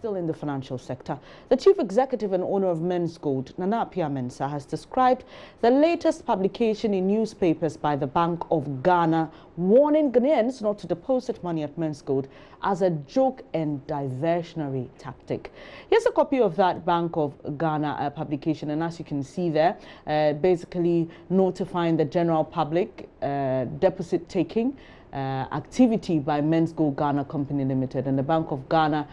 still in the financial sector. The chief executive and owner of Menzgold, Nana Mensah, has described the latest publication in newspapers by the Bank of Ghana warning Ghanaians not to deposit money at Menzgold as a joke and diversionary tactic. Here's a copy of that Bank of Ghana publication, and as you can see there, basically notifying the general public deposit taking activity by Menzgold Ghana Company Limited, and the Bank of Ghana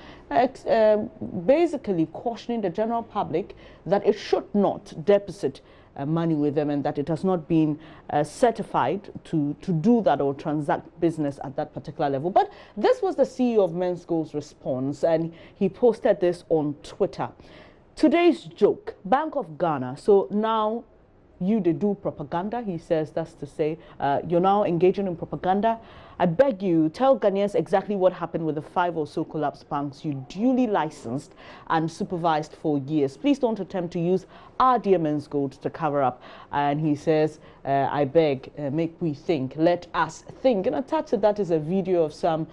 basically cautioning the general public that it should not deposit money with them, and that it has not been certified to do that or transact business at that particular level. But this was the CEO of Menzgold's response, and he posted this on Twitter. Today's joke, Bank of Ghana. So now they do propaganda, he says. That's to say, you're now engaging in propaganda. I beg you, tell Ghanaians exactly what happened with the 5 or so collapsed banks you duly licensed and supervised for years. Please don't attempt to use our dear Menzgold to cover up. And he says, I beg, make we think, let us think. And attached to that is a video of some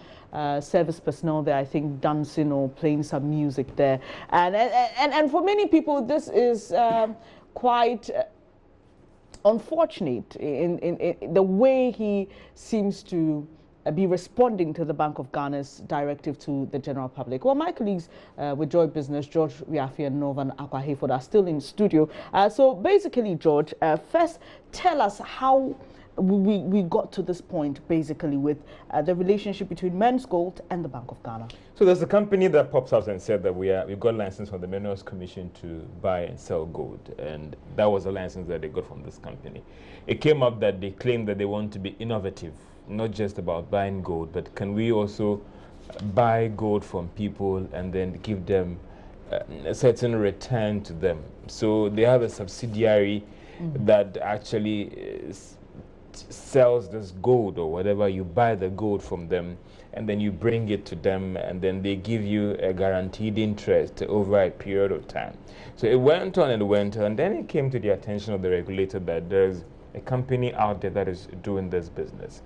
service personnel there, I think, dancing or playing some music there. And for many people, this is quite unfortunate in the way he seems to be responding to the Bank of Ghana's directive to the general public. Well, my colleagues with Joy Business, George Riafi and Novan Akwaheford, are still in studio. So basically, George, first tell us how we got to this point, basically, with the relationship between Menzgold and the Bank of Ghana. So there's a company that pops up and said that we've got license from the Minerals Commission to buy and sell gold, and that was a license that they got from this company. It came up that they claimed that they want to be innovative, not just about buying gold, but can we also buy gold from people and then give them a certain return to them? So they have a subsidiary that actually sells this gold or whatever. You buy the gold from them and then you bring it to them, and then they give you a guaranteed interest over a period of time. So it went on and went on, and then it came to the attention of the regulator that there's a company out there that is doing this business.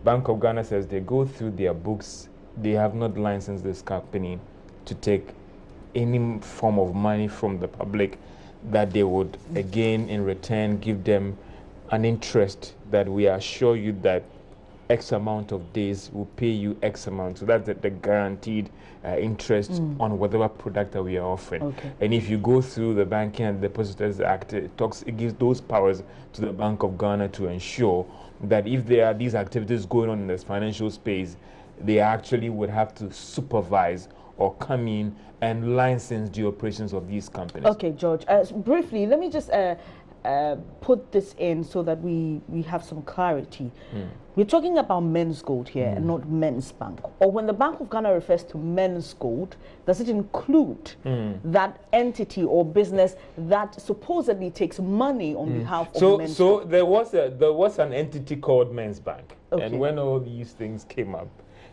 Bank of Ghana says they go through their books, they have not licensed this company to take any form of money from the public, that they would again in return give them an interest that we assure you that X amount of days will pay you X amount. So that's the guaranteed interest on whatever product that we are offering. Okay. And if you go through the Banking and Depositors Act, it gives those powers to the Bank of Ghana to ensure that if there are these activities going on in this financial space, they actually would have to supervise or come in and license the operations of these companies. Okay, George, briefly, let me just put this in so that we have some clarity. We're talking about Menzgold here and not Men's Bank. Or when the Bank of Ghana refers to Menzgold, does it include that entity or business that supposedly takes money on behalf of Menzgold? So there was an entity called Men's Bank. Okay. And when all these things came up,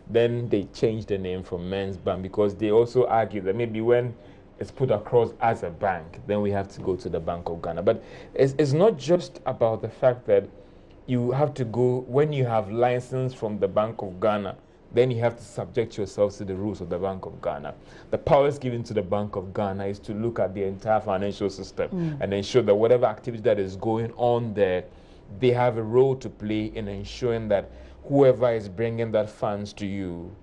then they changed the name from Men's Bank, because they also argue that maybe when it's put across as a bank, then we have to go to the Bank of Ghana. But it's not just about the fact that you have to go, when you have license from the Bank of Ghana, then you have to subject yourselves to the rules of the Bank of Ghana. The powers given to the Bank of Ghana is to look at the entire financial system and ensure that whatever activity that is going on there, they have a role to play in ensuring that whoever is bringing that funds to you,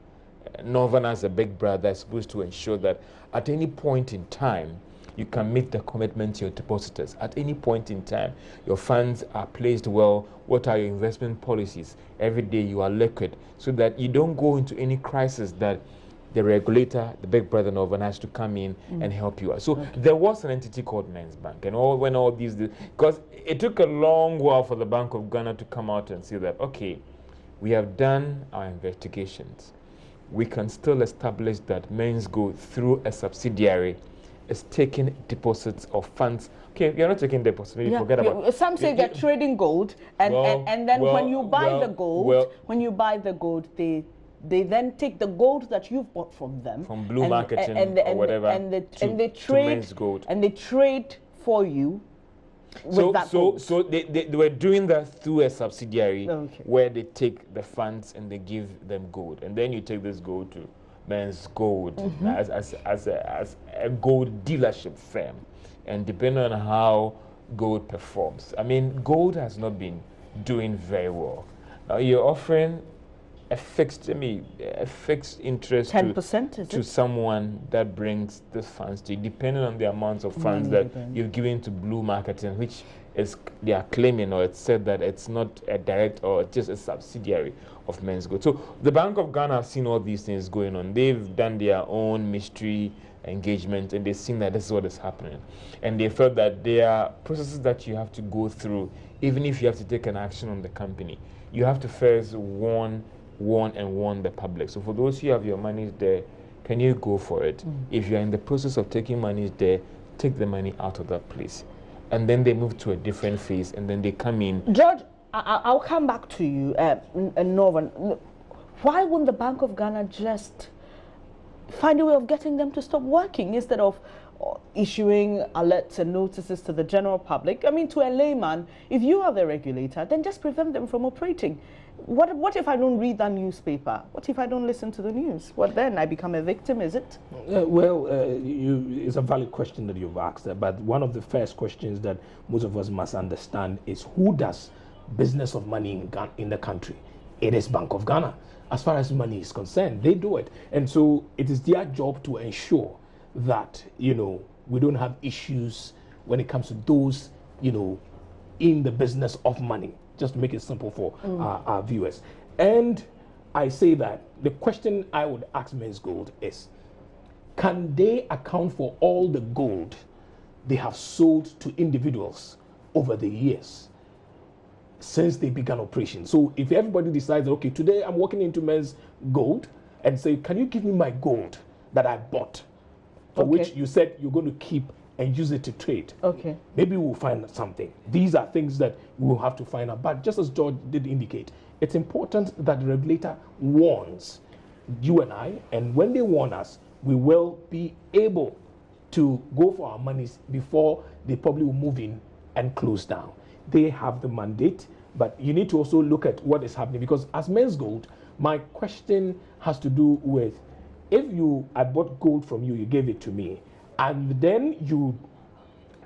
Northern as a big brother, is supposed to ensure that at any point in time, you can meet the commitment to your depositors. At any point in time, your funds are placed well. What are your investment policies? Every day you are liquid, so that you don't go into any crisis that the regulator, the big brother Northern, has to come in and help you out. So there was an entity called Men's Bank, and when all these, because it took a long while for the Bank of Ghana to come out and say that, okay, we have done our investigations. We can still establish that Menzgold, through a subsidiary, is taking deposits of funds. Okay, you're not taking deposits. Maybe forget about it. Some say they're trading gold, and then when you buy the gold, they then take the gold that you've bought from them, from Blue Marketing or whatever, and they trade for you. So they were doing that through a subsidiary where they take the funds and they give them gold, and then you take this gold to Menzgold as a gold dealership firm, and depending on how gold performs, I mean, gold has not been doing very well. You're offering a fixed interest 10% to someone that brings the funds to you, depending on the amount of funds that you've given to Blue Marketing, which is they are claiming, or it's said that it's not a direct or just a subsidiary of Menzgold. So the Bank of Ghana have seen all these things going on. They've done their own mystery engagement, and they've seen that this is what is happening, and they felt that there are processes that you have to go through. Even if you have to take an action on the company, you have to first warn the public. So for those who have your money there, can you go for it? If you're in the process of taking money there, take the money out of that place. And then they move to a different phase, and then they come in. George, I'll come back to you, Norman. Why wouldn't the Bank of Ghana just find a way of getting them to stop working instead of issuing alerts and notices to the general public? I mean, to a layman, if you are the regulator, then just prevent them from operating. What if I don't read that newspaper? What if I don't listen to the news? What then? I become a victim, is it? It's a valid question that you've asked, but one of the first questions that most of us must understand is who does business of money in the country? It is Bank of Ghana. As far as money is concerned, they do it. And so it is their job to ensure that, we don't have issues when it comes to those, in the business of money, just to make it simple for our viewers. And I say that the question I would ask Menzgold is, can they account for all the gold they have sold to individuals over the years since they began operation? So if everybody decides, okay, today I'm walking into Menzgold and say, can you give me my gold that I bought, for which you said you're going to keep and use it to trade? Okay. Maybe we'll find something. These are things that we'll have to find out. But just as George did indicate, it's important that the regulator warns you and I, and when they warn us, we will be able to go for our monies before they probably will move in and close down. They have the mandate, but you need to also look at what is happening, because as Menzgold, my question has to do with, if I bought gold from you, you gave it to me, and then you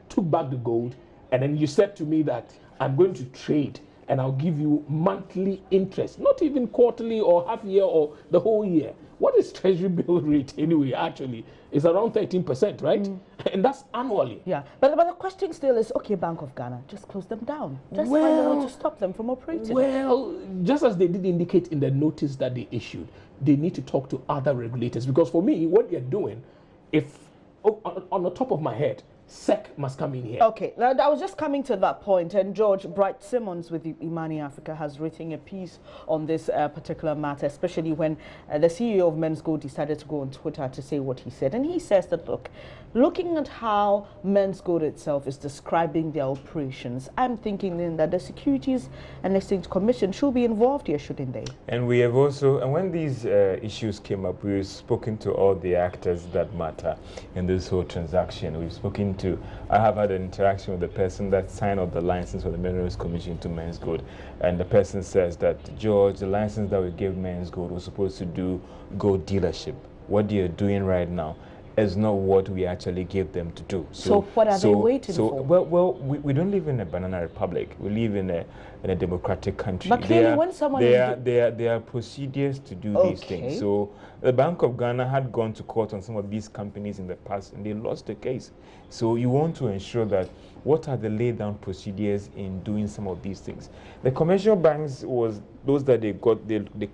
took back the gold, and then you said to me that I'm going to trade and I'll give you monthly interest, not even quarterly or half year or the whole year. What is treasury bill rate anyway? Actually, it's around 13%, right? And that's annually. Yeah, but the question still is, okay, Bank of Ghana, just close them down. Just find a way to stop them from operating. Well, just as they did indicate in the notice that they issued, they need to talk to other regulators, because for me, what they're doing, if on the top of my head, SEC must come in here. Okay, now I was just coming to that point, and George Bright Simmons with Imani Africa has written a piece on this particular matter, especially when the CEO of Menzgold decided to go on Twitter to say what he said. And he says that, look, looking at how Menzgold itself is describing their operations, I'm thinking then that the Securities and Exchange Commission should be involved here, shouldn't they? And we have also, and when these issues came up, we've spoken to all the actors that matter in this whole transaction. We've spoken to, I have had an interaction with the person that signed up the license for the Minerals Commission to Menzgold, and the person says that, George, the license that we gave Menzgold was supposed to do gold dealership. What you're doing right now is not what we actually gave them to do. So what are they waiting for? Well, we don't live in a banana republic. We live in a democratic country. But clearly, when someone there are procedures to do these things. So the Bank of Ghana had gone to court on some of these companies in the past, and they lost the case. So you want to ensure that what are the laid down procedures in doing some of these things. The commercial banks was those that they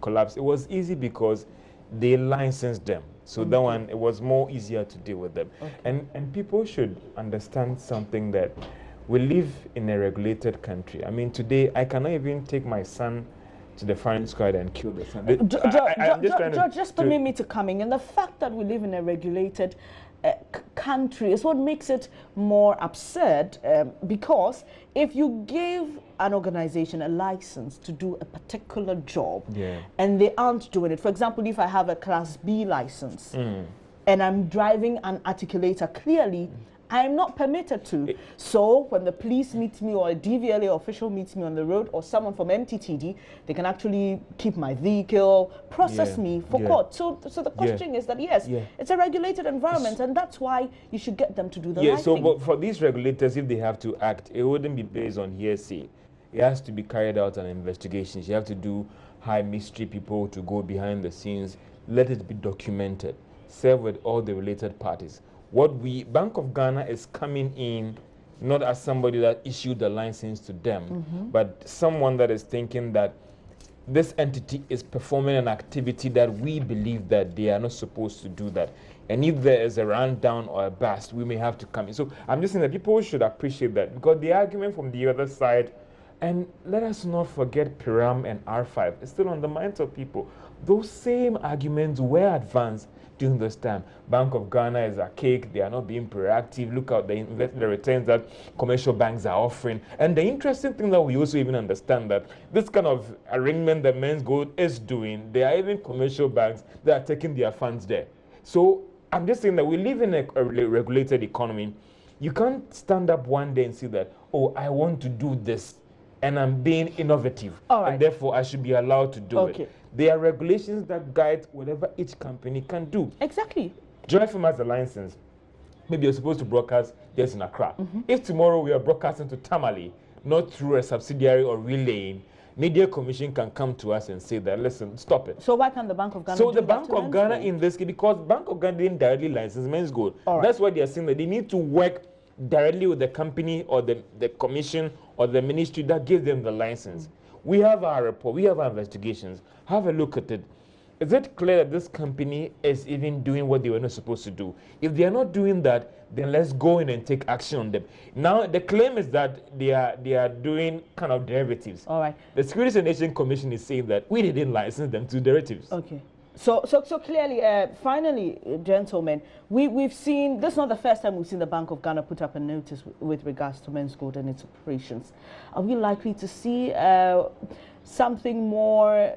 collapsed. It was easy because they licensed them. So that one, it was more easier to deal with them. And people should understand something, that we live in a regulated country. I mean, today, I cannot even take my son to the firing squad and kill the son. Just permit me to come in. And the fact that we live in a regulated country is what makes it more absurd, because if you give an organization a license to do a particular job and they aren't doing it, for example, if I have a Class B license and I'm driving an articulator, clearly I'm not permitted to. So when the police meet me or a DVLA official meets me on the road or someone from MTTD, they can actually keep my vehicle, process me for court. So the question is that, yes, it's a regulated environment, and that's why you should get them to do the right thing. But for these regulators, if they have to act, it wouldn't be based on hearsay. It has to be carried out on investigations. You have to do high mystery people to go behind the scenes, let it be documented, serve with all the related parties. Bank of Ghana is coming in not as somebody that issued the license to them, but someone that is thinking that this entity is performing an activity that we believe that they are not supposed to do that. And if there is a rundown or a bust, we may have to come in. So I'm just saying that people should appreciate that, because the argument from the other side, and let us not forget Piram and R5, it's still on the minds of people. Those same arguments were advanced during this time. Bank of Ghana is archaic, they are not being proactive. Look at the returns that commercial banks are offering. And the interesting thing that we also even understand that this kind of arrangement that Menzgold is doing, there are even commercial banks that are taking their funds there. So I'm just saying that we live in a regulated economy. You can't stand up one day and say that, oh, I want to do this and I'm being innovative, and therefore I should be allowed to do it. There are regulations that guide whatever each company can do. Exactly. Joy FM has a license. Maybe you're supposed to broadcast this in Accra. If tomorrow we are broadcasting to Tamale, not through a subsidiary or relaying, Media Commission can come to us and say that, listen, stop it. So why can't the Bank of Ghana do that? So the Bank of Ghana in this case, because Bank of Ghana didn't directly license Menzgold. That's why they are saying that they need to work directly with the company or the commission or the ministry that gives them the license. We have our report, we have our investigations. Have a look at it. Is it clear that this company is even doing what they were not supposed to do? If they are not doing that, then let's go in and take action on them. Now, the claim is that they are doing kind of derivatives. The Securities and Exchange Commission is saying that we didn't license them to derivatives. So clearly, finally, gentlemen, we've seen, this is not the first time we've seen the Bank of Ghana put up a notice with regards to Menzgold and its operations. Are we likely to see something more,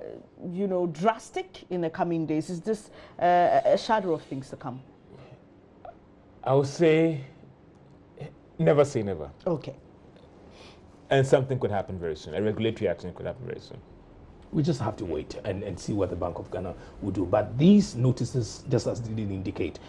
drastic in the coming days? Is this a shadow of things to come? I would say, never say never. And something could happen very soon. A regulatory action could happen very soon. We just have to wait and see what the Bank of Ghana will do. But these notices, just as they did indicate,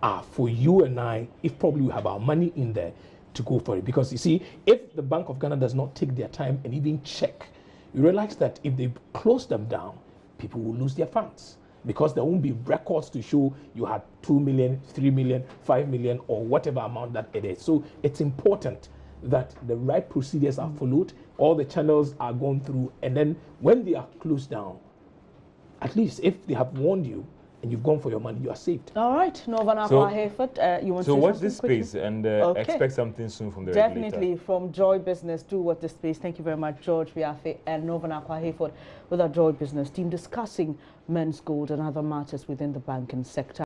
are for you and I, if probably we have our money in there, to go for it. Because you see, if the Bank of Ghana does not take their time and even check, you realize that if they close them down, people will lose their funds. Because there won't be records to show you had 2 million, 3 million, 5 million, or whatever amount that it is. So it's important that the right procedures are followed, all the channels are gone through, and then when they are closed down, at least if they have warned you and you've gone for your money, you are saved. All right, Novana Hayford, you want to say watch this space and expect something soon from the regulator. Definitely from Joy Business, do watch this space. Thank you very much, George Viafe and Novana Hayford with our Joy Business team discussing Menzgold and other matters within the banking sector.